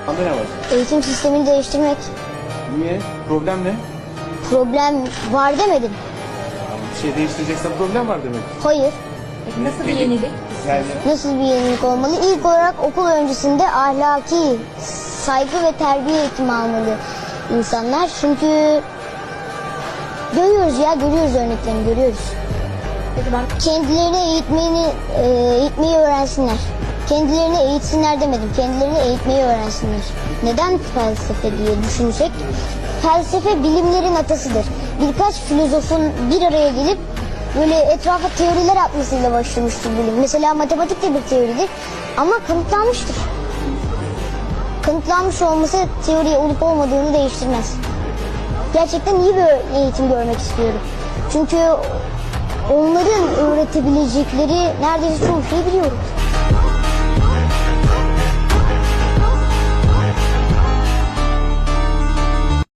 Anda ne var? Eğitim sistemini değiştirmek. Niye? Problem ne? Problem var demedim. Bir şey değiştireceksen problem var demek. Hayır. Nasıl bir yenilik? Yani Nasıl bir yenilik olmalı? İlk olarak okul öncesinde ahlaki, saygı ve terbiye eğitimi almalı insanlar. Çünkü görüyoruz ya, görüyoruz örneklerini, görüyoruz. Kendilerini eğitmeyi öğrensinler. Kendilerini eğitsinler demedim, kendilerini eğitmeyi öğrensinler. Neden felsefe diye düşünsek? Felsefe bilimlerin atasıdır. Birkaç filozofun bir araya gelip böyle etrafa teoriler atmasıyla başlamıştır bilim. Mesela matematik de bir teoridir ama kanıtlanmıştır. Kanıtlanmış olması teori olup olmadığını değiştirmez. Gerçekten iyi bir eğitim görmek istiyorum. Çünkü onların öğretebilecekleri neredeyse çoğu şeyi biliyorum.